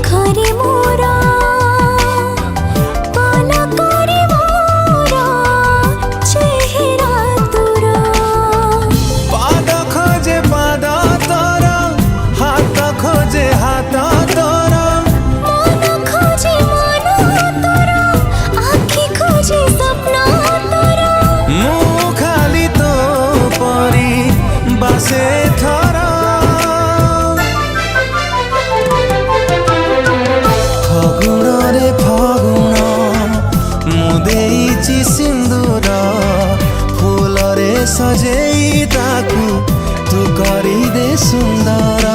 ପାଖରେ ମୋର ପଲକରେ ମୋର ଚେହେରା ତୋର ପାଦ ଖୋଜେ ପାଦ ତୋର ହାତ ଖୋଜେ ହାତ ତୋର ମନ ଖୋଜେ ମନ ତୋର ଆଖି ଖୋଜେ ସ୍ୱପ୍ନ ତୋର ମୁଁ ଖାଲି ତୋ ପରି ବାସେ ଥର ଫଗୁଣରେ ଫଗୁଣ ମୁଁ ଦେଇଛି ସିନ୍ଦୁର ଫୁଲରେ ସଜେଇ ତାକୁ ତୁ କରିଦେ ସୁନ୍ଦର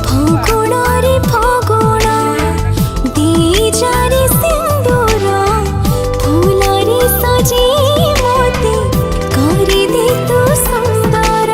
ଫଗୁଣରେ ଫଗୁଣ ଦେଇଯାରେ ସିନ୍ଦୁର ଫୁଲରେ ସଜେଇ ମୋତେ କରିଦେ ତୁ ସୁନ୍ଦର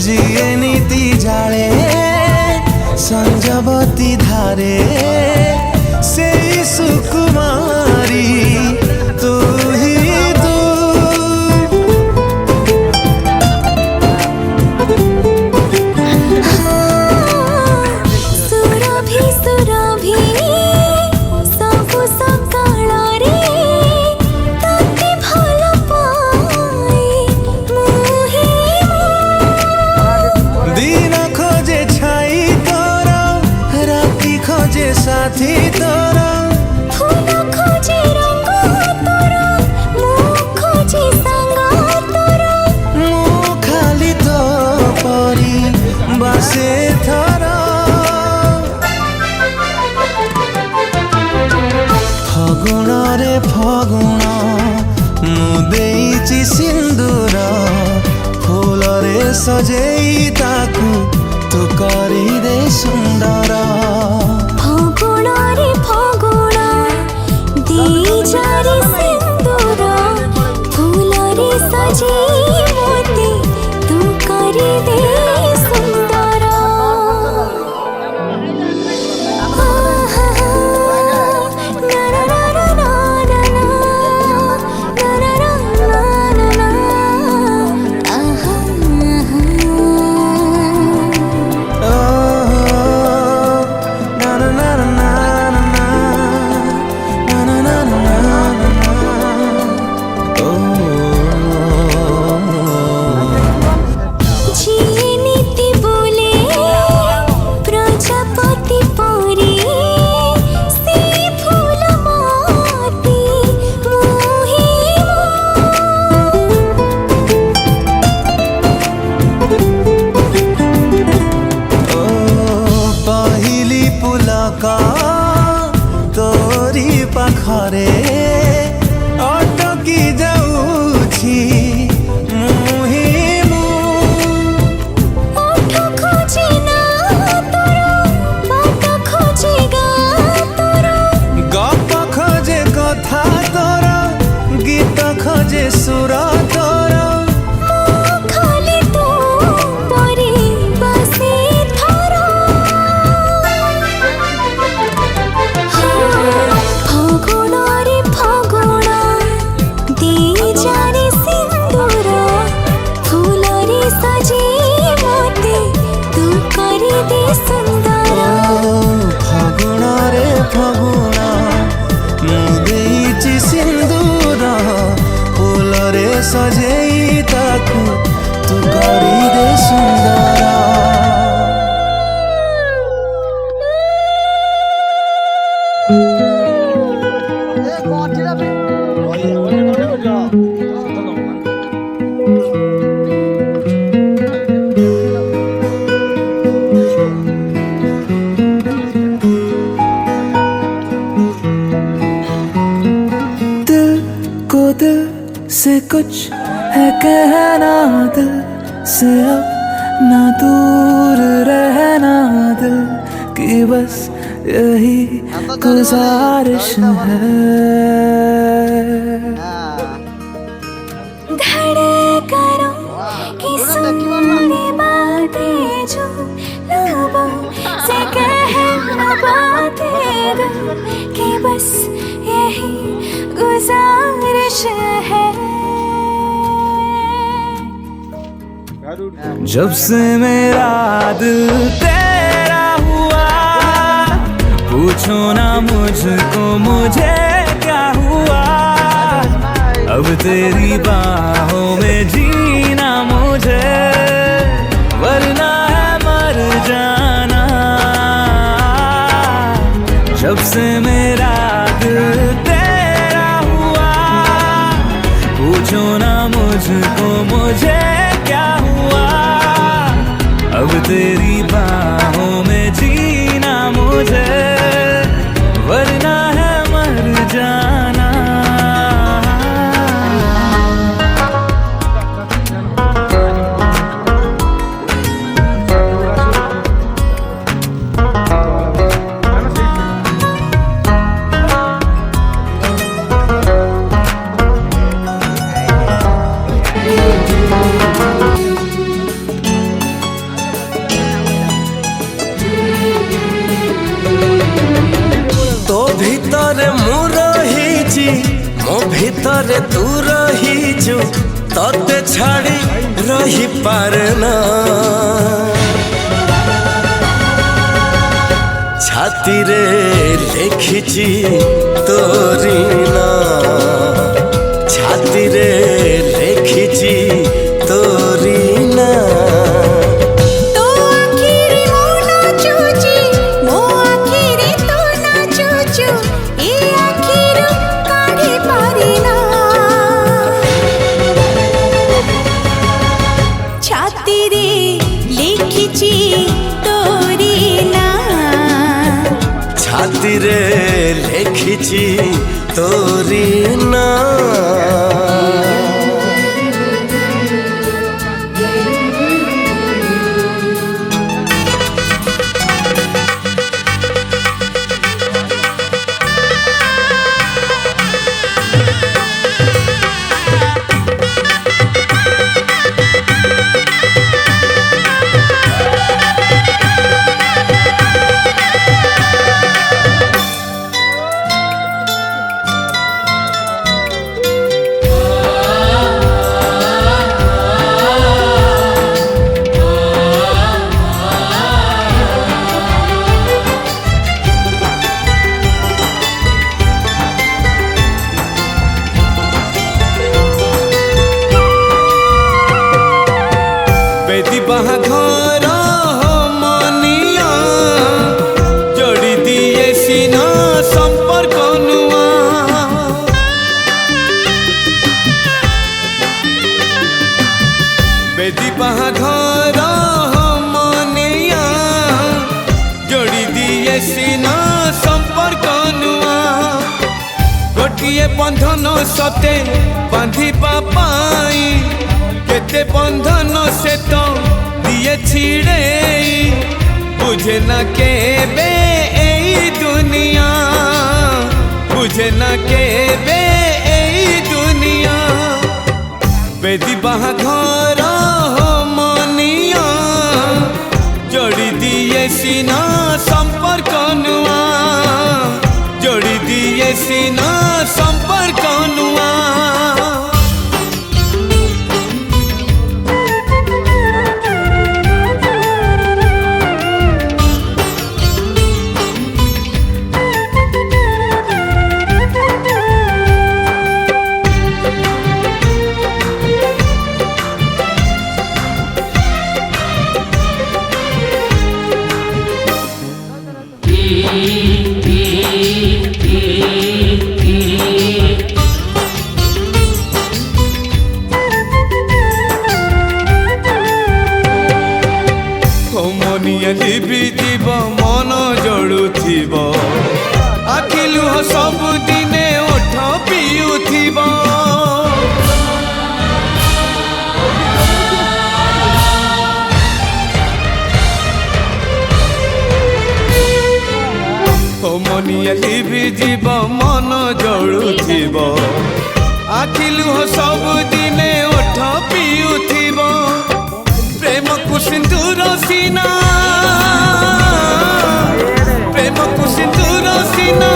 जिए नीति जाले संजवती धारे से सुकुमारी तू ही तू ସୁରଭି ସୁରଭି ସବୁ ସକାଳରେ ତତେ ଭଲ ପାଏ ମୁଁ ହିଁ दिन खोजे छाई तोरा राति खोजे साथी तोरा फूल खोजे रंग तोर ମୁଁ ଖୋଜେ ସାଙ୍ଗ ତୋର ମୁଁ ଖାଲି तो परी बासे थर फगुणरे फगुण ମୁଁ ଦେଇଛି ସିନ୍ଦୁର ଫୁଲରେ ସଜେଇ ତାକୁ ତୁ କରିଦେ ସୁନ୍ଦର ଫଗୁଣରେ ଫଗୁଣ ଦେଇଯାରେ ସିନ୍ଦୁର ଫୁଲରେ ସଜେଇ ମୋତେ ତୁ କରିଦେ ସୁନ୍ଦର ଯିଏ ନୀତି ବୋଲେ ପ୍ରଜାପତି ପରି ସେ ଫୁଲ ମତେ ମୁଁ ହିଁ ओ पहिली पुलक तोरी पाखरे अटकी जाऊछि ମୁଁ ହିଁ ମୁଁ ओठ खोजे ना तोर बात खोजे गा तोर गप खोजे कथा तोर गीत खोजे सुर तोर ମୁଁ ଖାଲି ତୋ ପରି ବାସେ ଥର ଫଗୁଣରେ ଫଗୁଣ ଦେଇଯାରେ ସିନ୍ଦୁର ଫୁଲରେ ସଜେଇ ମୋତେ ତୁ କରିଦେ ସୁନ୍ଦର ଫଗୁଣରେ ଫଗୁଣ ମୁଁ ଦେଇଛି ସିନ୍ଦୁର ଫୁଲରେ ସଜେଇ ତାକୁ ତୁ କରିଦେ ସୁନ୍ଦର दिल को दिल से कुछ है कहना दिल से अब ना दूर रहना दिल की बस यही गुजारिश है। धड़कनों की सुनने बातें जो लबों से कहना बातें दिल की बस यही गुजारिश है। जब से मेरा दिल तेरा हुआ, पूछो ना मुझको मुझे क्या हुआ। अब तेरी बाहों में जीना मुझे, वरना है मर जाना। जब से मेरा दिल तेरा हुआ, पूछो ना मुझको मुझे क्या हुआ। अब तेरी बाहों में जीना मुझे, वरना है मर जाना। ভিতরে মু রহিছি মো ভিতরে তু রহিছু, তোতে ছাড়ি রহি পারে না। ছাতিরে লিখিছি তোরি না, ছাতিরে লিখিছি তোরি না। ছাতিরে লিখিছি তোরি না। বাহাঘর মনিয়া জড়ি দিয়ে সিনা সম্পর্ক নুয়া। বেদি বাহাঘর মনিয়া জড়ি দিয়ে সিনা সম্পর্ক নুয়া। গোটিয়ে বন্ধন সতে বাঁধিবা পাই, কেতে বন্ধন সে তো দিয়ে ছিড়ে। বুঝে না কেবে এই দুনিয়া, বুঝে না কেবে এই দুনিয়া। বেদি বাহাঘর মনিয়া জড়ি দিয়ে সিনা সম্পর্ক নুয়া, জড়ি দিয়ে সিনা সম্পর্ক নুয়া। লিভিଯିବ ମନ ଜଳୁଥିବ, ଆଖି ଲୁହ ସବୁଦିନେ ଓଠ ପିଉଥିବ। ମନିଆ ଲିଭିଯିବ ମନ ଜଳୁଥିବ, ଆଖି ଲୁହ ସବୁଦିନେ सीना प्रेम को सिंदूर सीना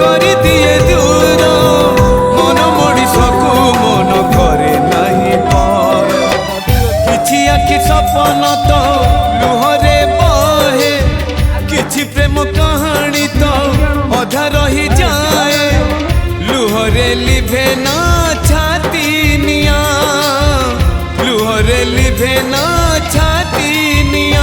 कर दिए दूर मन मଣିषକୁ मन करे नहीं पर किछि आखि सपन तो लुहरे बहे किछि प्रेम कहानी तो अधा रही जाए लुहरे लिभे ना छाती निया लुहरे लिभे ना छाती निया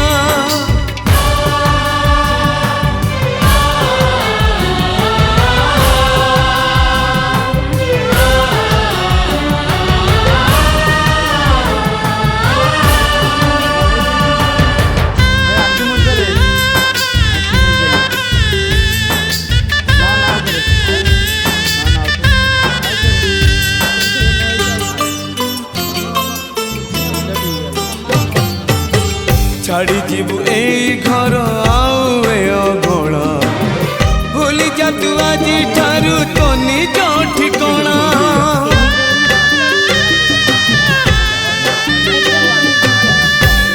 छाड़ी जीवु ए घर आउ ए अगणा भूली जा तू आज ठारू तो निज ठिकणा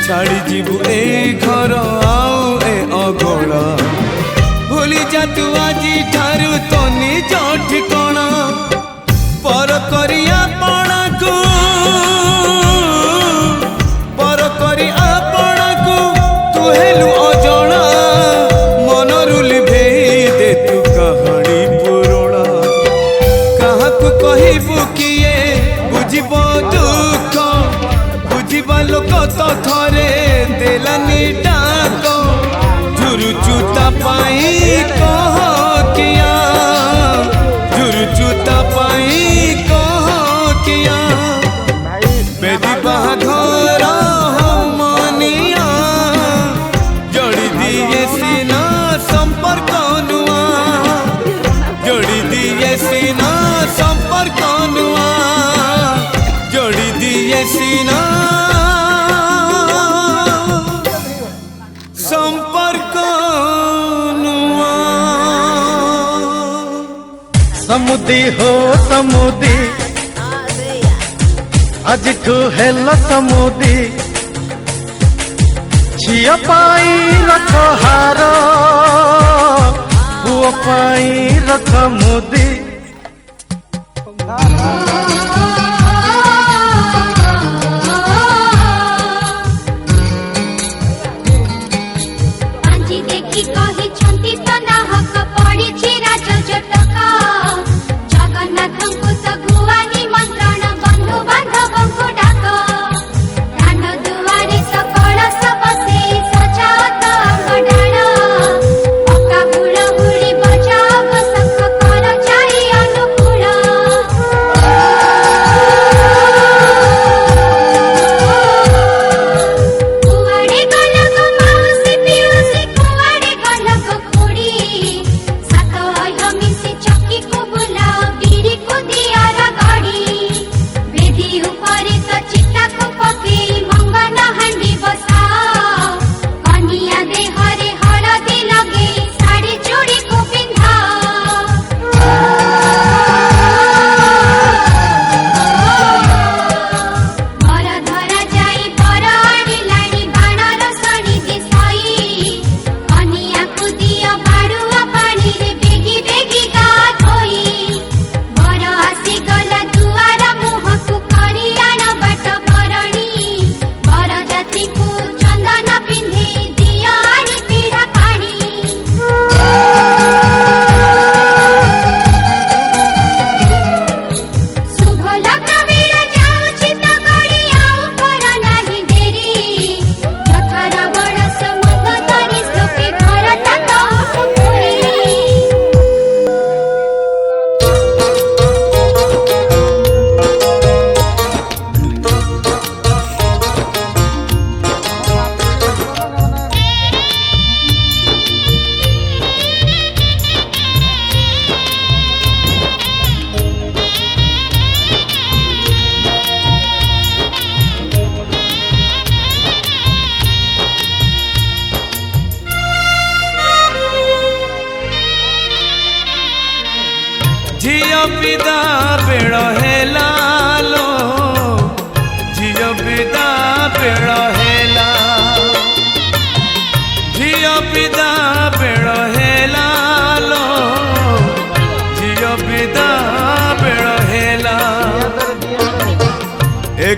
छाड़ी जीवु ए घर आउ ए अगणा भूली जा तू आज ठारू तो निज ठिकणा पर करिया पणा को पर करी हेलु अजणा मन रुली भेई दे तू कहानी पुराणा काहाकु कहिबु किए बुझिबो दुख बुझिबा लोक तो थरे देलानी डाक झुरु चुता पाई कह किया झुरु चुता पाई कह किया बेदी बाघर मनिया जोड़ी दिए सीना संपर्क नुआ जोड़ी दिए सीना संपर्क नुआ जोड़ी दिए सीना संपर्क नुआ समुदी हो समुदी आज ठू हेल समुदी झिया पाई रख हार पुओ पाई रख मुदी देखी कही छंती तो ना हक पड़ी चिरा जटक जगन्नाथଙ୍କୁ ତ ଗୁଆ ନିମନ୍ତ୍ରଣ ବନ୍ଧୁ ବାନ୍ଧବଙ୍କୁ ଡାକ ଦାଣ୍ଡ ଦୁଆରେ ତ କଳସ ବସେଇ ସଜାଅ ତ ଅଙ୍ଗଡାଳ ପକ୍କା ହୁଳହୁଳି ବଜାଅ ଶଙ୍ଖ କର ଯାଇ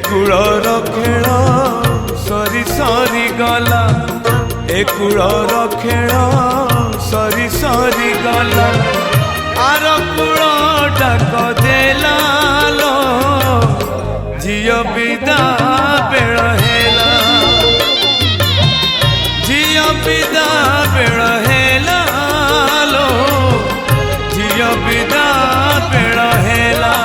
कूलर खेल सरी सरी गला ए कूलर खेल सरी सरी गला आर कूल डाक देला लो झियो विदा बेल हेला झियो विदा बेल हेला लो झियो विदा बेल हेला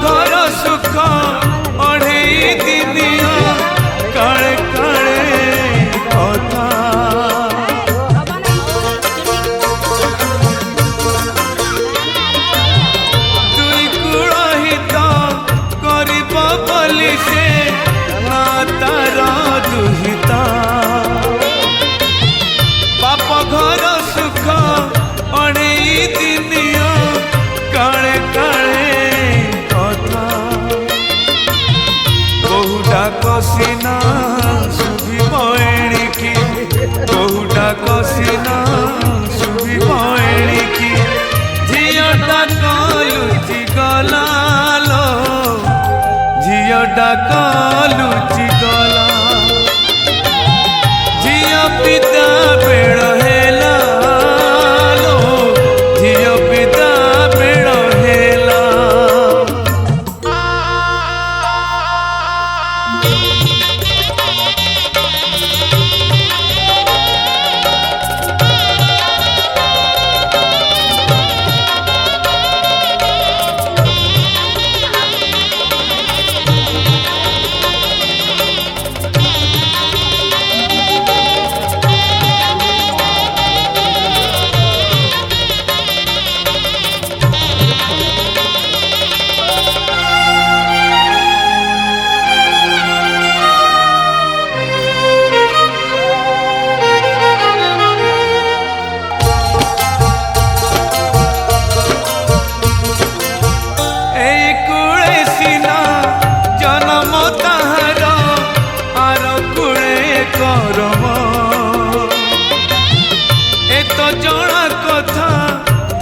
घर सुख अढ़े दिनिया काले काले कथा दुई कूल हित करिब बोली से ना तार दुहिता बाप घर सुख अढ़े दिनिया काले काले कसिना सुभी एणिकी बहुटा कसिना सुभी एणिकी झीटा कलुची गला लो झीटा कलुची गला झील पिता बेल हेला लो झील पिता बेल हेला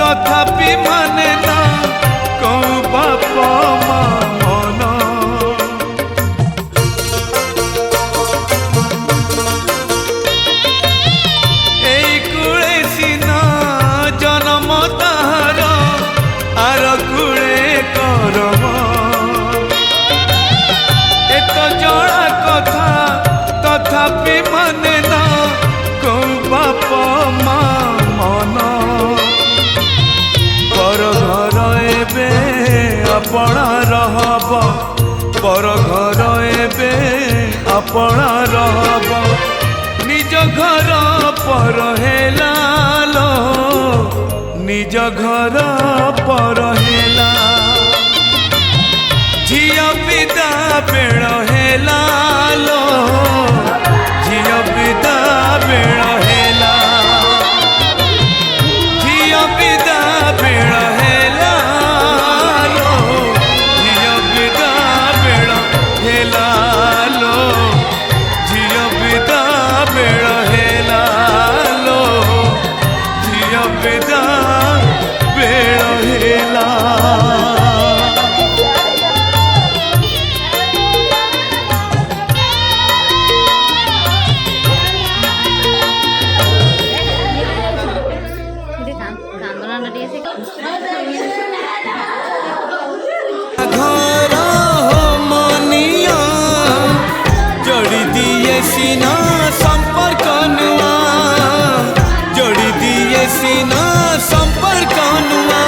तथापि माने ना कहूँ बाप मन एई कूले सीना जन्म ताहार आर कूले करम एत जड़ा कथा तथापि माने ना कहूँ बाप मन पर घर एबे अपना रहब पर घर एबे अपना रहब निज घर पर हेला लो निज घर पर हेला झियो विदा बेल हेला लो झियो विदा बेल हेला झियो विदा बेल हेला लो झियो विदा बेल हेला लो झियो विदा बेल हेला लो झियो विदा बेल हेला घर मनिया जोड़ी दिए सीना संपर्क नुआ जोड़ी दिए सीना संपर्क नुआ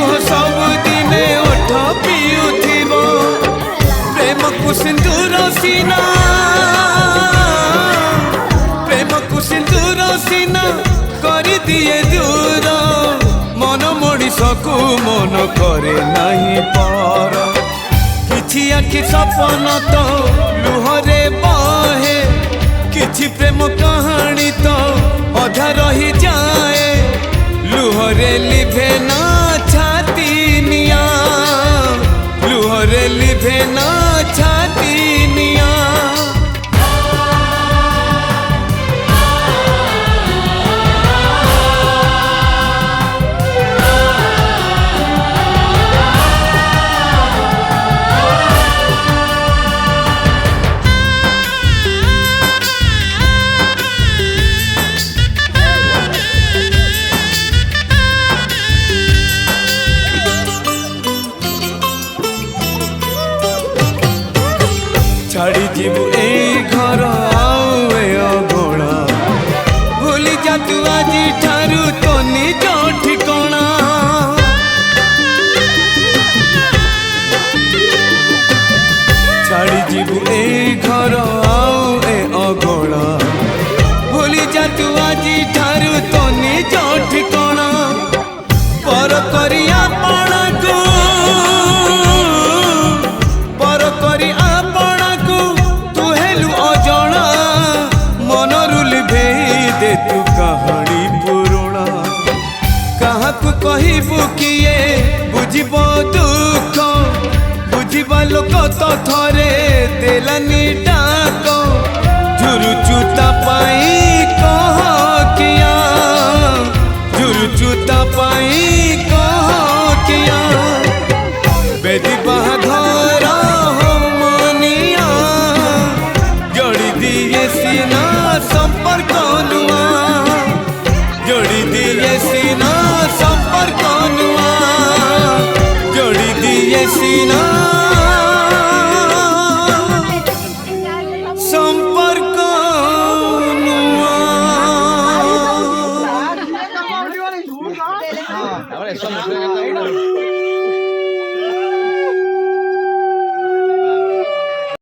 लुह सब दिने ओठ पिउथिब प्रेम को सिंदूर सीना प्रेम को सिंदूर सीना कर दिए दूर मन मଣିषକୁ मन करे नहीं पर किछि आखि सपन तो लुहरे बहे किछि प्रेम कहानी तो अधा रही जाए लुहरे लिभे ना छाती निया लुहरे लिभे ना छाती निया छाड़ी जीवु ए घर आउ ए अगणा भूली जा तू आज ठारू तो निज ठिकणा छाड़ी जीवु ए घर आउ ए अगणा भूली जा तू आज ठारू तो निज ठिकणा पर करिया पाणा को पर करी दे तू कहानी पुराणा काहाकू कहबू किए बुझब दुख बुझा लोक तो थरे देलानी डाक झुरुचुता पाई कह किया झुरुचुता पाई कह किया बेदी बाघर मनिया जड़ी दिए सीना संपर्क नुआ जोड़ी दिए सीना संपर्क नुआ जोड़ी दिए सीना